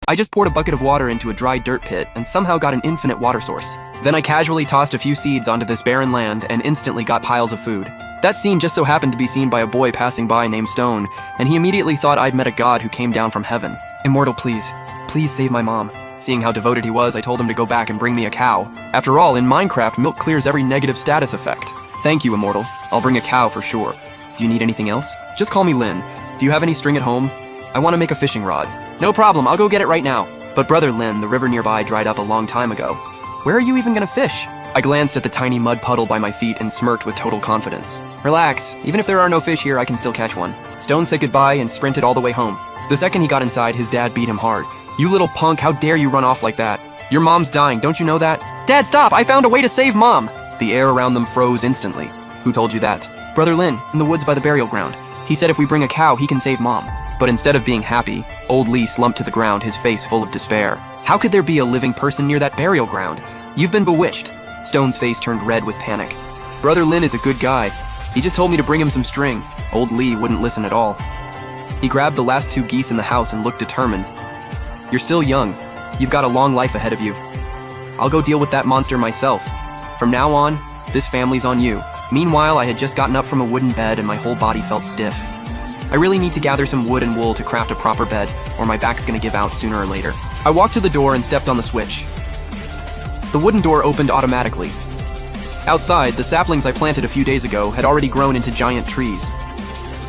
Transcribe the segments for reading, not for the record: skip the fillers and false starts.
I just poured a bucket of water into a dry dirt pit and somehow got an infinite water source. Then I casually tossed a few seeds onto this barren land and instantly got piles of food. That scene just so happened to be seen by a boy passing by named Stone, and he immediately thought I'd met a god who came down from heaven. Immortal, please save my mom. Seeing how devoted he was, I told him to go back and bring me a cow. After all, in Minecraft, milk clears every negative status effect. Thank you, Immortal. I'll bring a cow for sure. Do you need anything else? Just call me Lynn. Do you have any string at home? I want to make a fishing rod. No problem, I'll go get it right now. But brother Lynn, the river nearby dried up a long time ago. Where are you even gonna fish? I glanced at the tiny mud puddle by my feet and smirked with total confidence. Relax, even if there are no fish here, I can still catch one. Stone said goodbye and sprinted all the way home. The second he got inside, his dad beat him hard. You little punk, how dare you run off like that? Your mom's dying, don't you know that? Dad, stop, I found a way to save Mom! The air around them froze instantly. Who told you that? Brother Lynn, in the woods by the burial ground. He said if we bring a cow, he can save Mom. But instead of being happy, old Lee slumped to the ground, his face full of despair. How could there be a living person near that burial ground? You've been bewitched. Stone's face turned red with panic. Brother Lynn is a good guy. He just told me to bring him some string. Old Lee wouldn't listen at all. He grabbed the last 2 geese in the house and looked determined. You're still young. You've got a long life ahead of you. I'll go deal with that monster myself. From now on, this family's on you. Meanwhile, I had just gotten up from a wooden bed and my whole body felt stiff. I really need to gather some wood and wool to craft a proper bed, or my back's gonna give out sooner or later. I walked to the door and stepped on the switch. The wooden door opened automatically. Outside, the saplings I planted a few days ago had already grown into giant trees.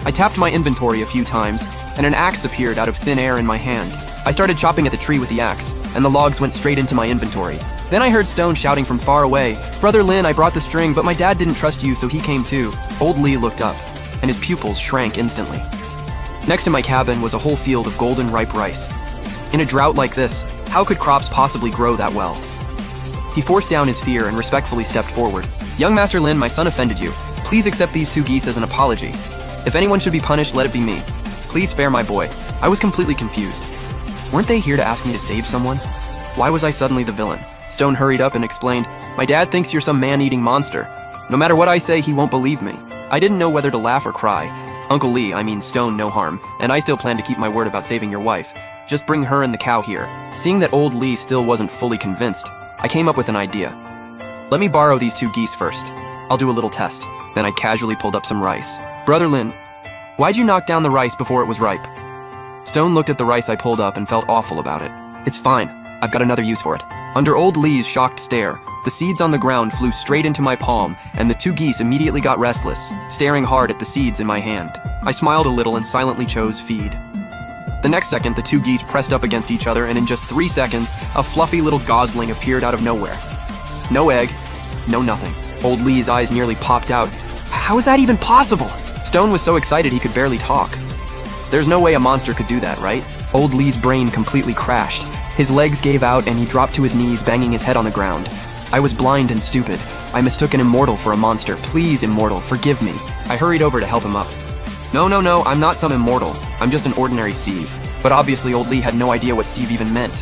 I tapped my inventory a few times, and an axe appeared out of thin air in my hand. I started chopping at the tree with the axe, and the logs went straight into my inventory. Then I heard Stone shouting from far away, Brother Lynn, I brought the string, but my dad didn't trust you, so he came too. Old Lee looked up, and his pupils shrank instantly. Next to my cabin was a whole field of golden ripe rice. In a drought like this, how could crops possibly grow that well? He forced down his fear and respectfully stepped forward. Young Master Lin, my son offended you. Please accept these 2 geese as an apology. If anyone should be punished, let it be me. Please spare my boy. I was completely confused. Weren't they here to ask me to save someone? Why was I suddenly the villain? Stone hurried up and explained, my dad thinks you're some man-eating monster. No matter what I say, he won't believe me. I didn't know whether to laugh or cry. Uncle Lee, I mean Stone, no harm, and I still plan to keep my word about saving your wife. Just bring her and the cow here. Seeing that old Lee still wasn't fully convinced, I came up with an idea. Let me borrow these 2 geese first. I'll do a little test. Then I casually pulled up some rice. Brother Lin, why'd you knock down the rice before it was ripe? Stone looked at the rice I pulled up and felt awful about it. It's fine. I've got another use for it. Under old Lee's shocked stare, the seeds on the ground flew straight into my palm, and the 2 geese immediately got restless, staring hard at the seeds in my hand. I smiled a little and silently chose feed. The next second, the 2 geese pressed up against each other, and in just 3 seconds, a fluffy little gosling appeared out of nowhere. No egg, no nothing. Old Lee's eyes nearly popped out. How is that even possible? Stone was so excited he could barely talk. There's no way a monster could do that, right? Old Lee's brain completely crashed. His legs gave out and he dropped to his knees, banging his head on the ground. I was blind and stupid. I mistook an immortal for a monster. Please, immortal, forgive me. I hurried over to help him up. No, I'm not some immortal. I'm just an ordinary Steve. But obviously old Lee had no idea what Steve even meant.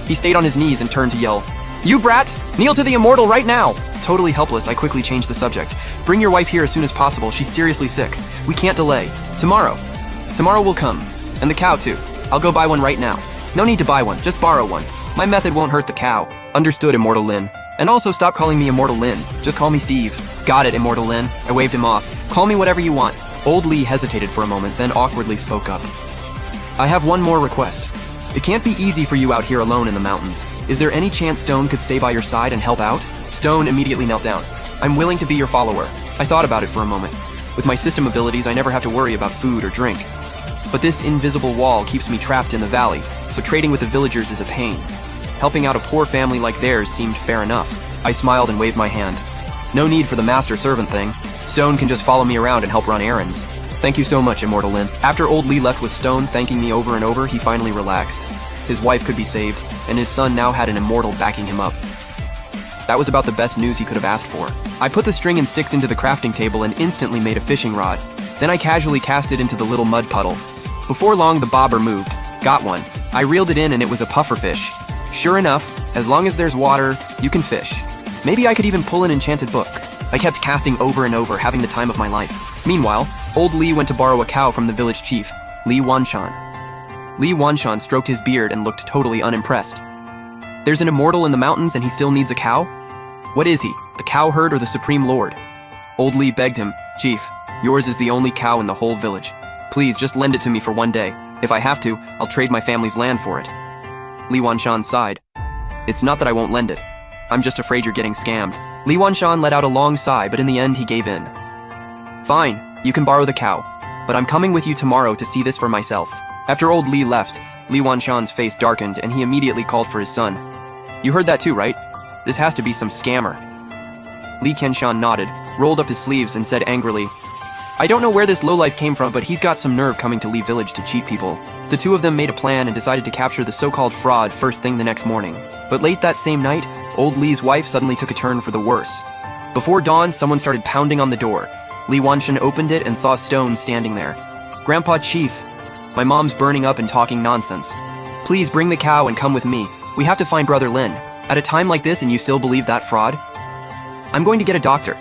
He stayed on his knees and turned to yell, You brat! Kneel to the immortal right now! Totally helpless, I quickly changed the subject. Bring your wife here as soon as possible. She's seriously sick. We can't delay. Tomorrow will come. And the cow too. I'll go buy one right now. No need to buy one, just borrow one. My method won't hurt the cow. Understood, Immortal Lin. And also stop calling me Immortal Lin. Just call me Steve. Got it, Immortal Lin. I waved him off. Call me whatever you want. Old Lee hesitated for a moment, then awkwardly spoke up. I have one more request. It can't be easy for you out here alone in the mountains. Is there any chance Stone could stay by your side and help out? Stone immediately knelt down. I'm willing to be your follower. I thought about it for a moment. With my system abilities, I never have to worry about food or drink. But this invisible wall keeps me trapped in the valley, so trading with the villagers is a pain. Helping out a poor family like theirs seemed fair enough. I smiled and waved my hand. No need for the master-servant thing. Stone can just follow me around and help run errands. Thank you so much, Immortal Lin. After old Lee left with Stone thanking me over and over, he finally relaxed. His wife could be saved, and his son now had an immortal backing him up. That was about the best news he could have asked for. I put the string and sticks into the crafting table and instantly made a fishing rod. Then I casually cast it into the little mud puddle. Before long, the bobber moved. Got one. I reeled it in and it was a pufferfish. Sure enough, as long as there's water, you can fish. Maybe I could even pull an enchanted book. I kept casting over and over, having the time of my life. Meanwhile, old Lee went to borrow a cow from the village chief, Lee Wanshan. Li Wanshan stroked his beard and looked totally unimpressed. There's an immortal in the mountains and he still needs a cow? What is he, the cowherd or the supreme lord? Old Li begged him, Chief, yours is the only cow in the whole village. Please, just lend it to me for one day. If I have to, I'll trade my family's land for it. Li Wanshan sighed. It's not that I won't lend it. I'm just afraid you're getting scammed. Li Wanshan let out a long sigh, but in the end he gave in. Fine, you can borrow the cow, but I'm coming with you tomorrow to see this for myself. After old Li left, Li Wanshan's face darkened and he immediately called for his son. You heard that too, right? This has to be some scammer. Li Qianshan nodded, rolled up his sleeves and said angrily, I don't know where this lowlife came from, but he's got some nerve coming to Li Village to cheat people. The two of them made a plan and decided to capture the so-called fraud first thing the next morning. But late that same night, old Li's wife suddenly took a turn for the worse. Before dawn, someone started pounding on the door. Li Wanshan opened it and saw Stone standing there. Grandpa Chief, my mom's burning up and talking nonsense. Please bring the cow and come with me. We have to find Brother Lin. At a time like this and you still believe that fraud? I'm going to get a doctor.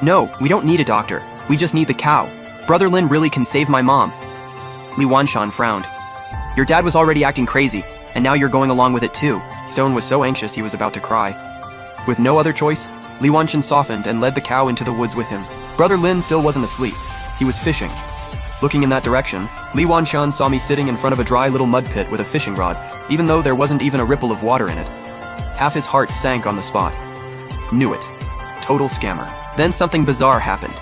No, we don't need a doctor. We just need the cow. Brother Lin really can save my mom. Li Wanshan frowned. Your dad was already acting crazy, and now you're going along with it too. Stone was so anxious he was about to cry. With no other choice, Li Wanshan softened and led the cow into the woods with him. Brother Lin still wasn't asleep. He was fishing. Looking in that direction, Li Wanshan saw me sitting in front of a dry little mud pit with a fishing rod, even though there wasn't even a ripple of water in it. Half his heart sank on the spot. Knew it. Total scammer. Then something bizarre happened.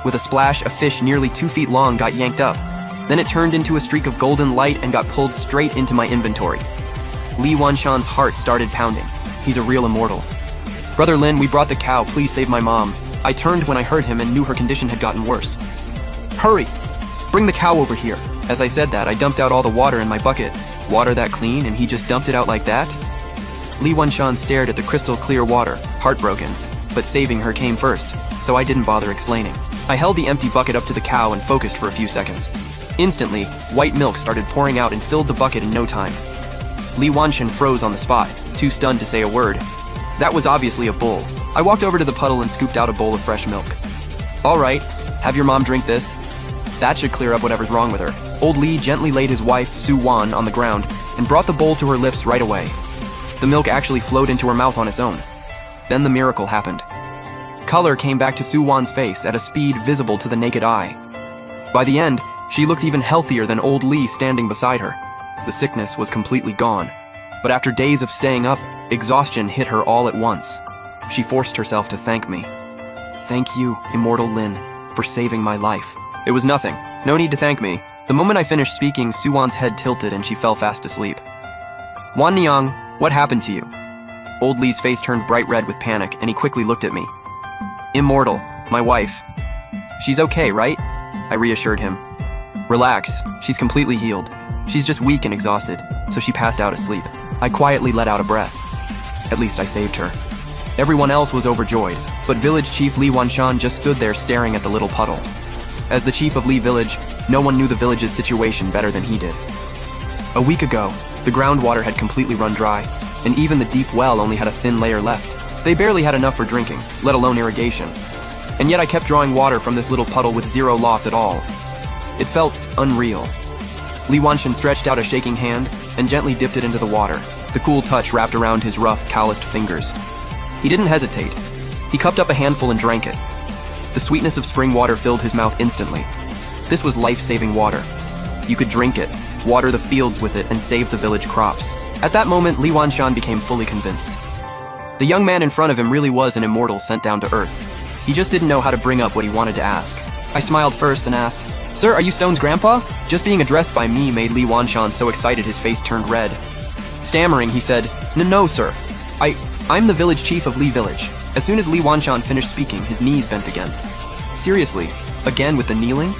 With a splash, a fish nearly 2 feet long got yanked up. Then it turned into a streak of golden light and got pulled straight into my inventory. Li Wanshan's heart started pounding. He's a real immortal. Brother Lin, we brought the cow, please save my mom. I turned when I heard him and knew her condition had gotten worse. Hurry! Bring the cow over here. As I said that, I dumped out all the water in my bucket. Water that clean, and he just dumped it out like that? Li Wanshan stared at the crystal clear water, heartbroken. But saving her came first, so I didn't bother explaining. I held the empty bucket up to the cow and focused for a few seconds. Instantly, white milk started pouring out and filled the bucket in no time. Li Wanshan froze on the spot, too stunned to say a word. That was obviously a bull. I walked over to the puddle and scooped out a bowl of fresh milk. All right, have your mom drink this. That should clear up whatever's wrong with her. Old Li gently laid his wife, Su Wan, on the ground and brought the bowl to her lips right away. The milk actually flowed into her mouth on its own. Then the miracle happened. Color came back to Su Wan's face at a speed visible to the naked eye. By the end, she looked even healthier than old Li standing beside her. The sickness was completely gone. But after days of staying up, exhaustion hit her all at once. She forced herself to thank me. Thank you, Immortal Lin, for saving my life. It was nothing. No need to thank me. The moment I finished speaking, Su Wan's head tilted and she fell fast asleep. Wan Niang, what happened to you? Old Li's face turned bright red with panic and he quickly looked at me. Immortal, my wife. She's okay, right? I reassured him. Relax, she's completely healed. She's just weak and exhausted, so she passed out asleep. I quietly let out a breath. At least I saved her. Everyone else was overjoyed, but village chief Li Wanshan just stood there staring at the little puddle. As the chief of Li Village, no one knew the village's situation better than he did. A week ago, the groundwater had completely run dry, and even the deep well only had a thin layer left. They barely had enough for drinking, let alone irrigation. And yet I kept drawing water from this little puddle with zero loss at all. It felt unreal. Li Wanshan stretched out a shaking hand and gently dipped it into the water. The cool touch wrapped around his rough, calloused fingers. He didn't hesitate. He cupped up a handful and drank it. The sweetness of spring water filled his mouth instantly. This was life-saving water. You could drink it, water the fields with it, and save the village crops. At that moment, Li Wanshan became fully convinced. The young man in front of him really was an immortal sent down to Earth. He just didn't know how to bring up what he wanted to ask. I smiled first and asked, "Sir, are you Stone's grandpa?" Just being addressed by me made Li Wanshan so excited his face turned red. Stammering, he said, No, sir. I'm the village chief of Li Village." As soon as Li Wanshan finished speaking, his knees bent again. Seriously, again with the kneeling?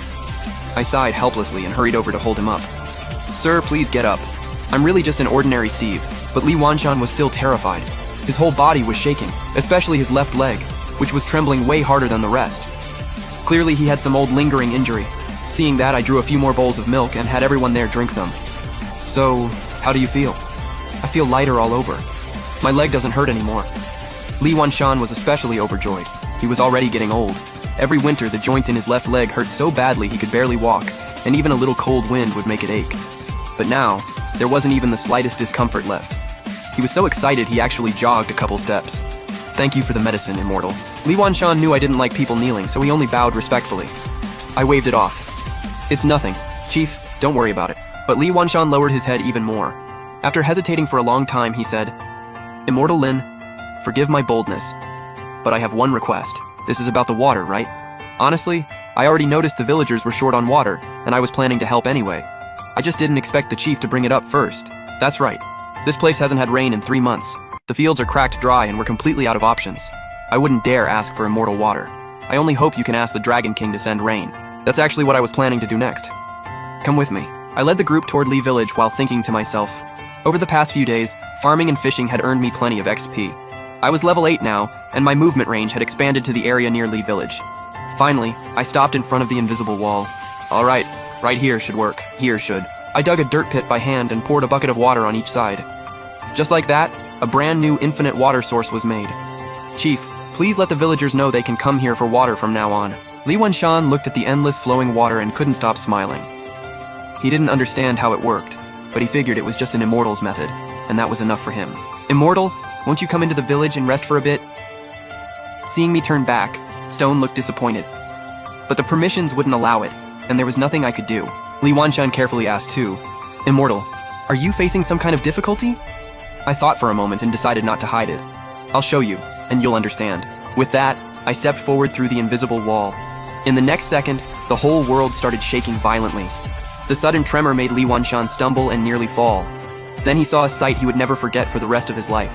I sighed helplessly and hurried over to hold him up. "Sir, please get up. I'm really just an ordinary Steve." But Li Wanshan was still terrified. His whole body was shaking, especially his left leg, which was trembling way harder than the rest. Clearly he had some old lingering injury. Seeing that, I drew a few more bowls of milk and had everyone there drink some. "So, how do you feel?" "I feel lighter all over. My leg doesn't hurt anymore." Li Wanshan was especially overjoyed. He was already getting old. Every winter, the joint in his left leg hurt so badly he could barely walk, and even a little cold wind would make it ache. But now, there wasn't even the slightest discomfort left. He was so excited he actually jogged a couple steps. Thank you for the medicine, Immortal. Li Wanshan knew I didn't like people kneeling, so he only bowed respectfully. I waved it off. It's nothing, Chief, don't worry about it. But Li Wanshan lowered his head even more. After hesitating for a long time, he said, Immortal Lin, forgive my boldness, but I have one request. This is about the water, right? Honestly, I already noticed the villagers were short on water, and I was planning to help anyway. I just didn't expect the chief to bring it up first. That's right. This place hasn't had rain in 3 months. The fields are cracked dry and we're completely out of options. I wouldn't dare ask for immortal water. I only hope you can ask the Dragon King to send rain. That's actually what I was planning to do next. Come with me. I led the group toward Lee Village while thinking to myself, over the past few days, farming and fishing had earned me plenty of XP. I was level 8 now, and my movement range had expanded to the area near Lee Village. Finally, I stopped in front of the invisible wall. Alright, right here should work. Here should. I dug a dirt pit by hand and poured a bucket of water on each side. Just like that, a brand new infinite water source was made. Chief, please let the villagers know they can come here for water from now on. Li Wanshan looked at the endless flowing water and couldn't stop smiling. He didn't understand how it worked, but he figured it was just an immortal's method, and that was enough for him. Immortal, won't you come into the village and rest for a bit? Seeing me turn back, Stone looked disappointed. But the permissions wouldn't allow it, and there was nothing I could do. Li Wanshan carefully asked too, Immortal, are you facing some kind of difficulty? I thought for a moment and decided not to hide it. I'll show you, and you'll understand. With that, I stepped forward through the invisible wall. In the next second, the whole world started shaking violently. The sudden tremor made Li Wanshan stumble and nearly fall. Then he saw a sight he would never forget for the rest of his life.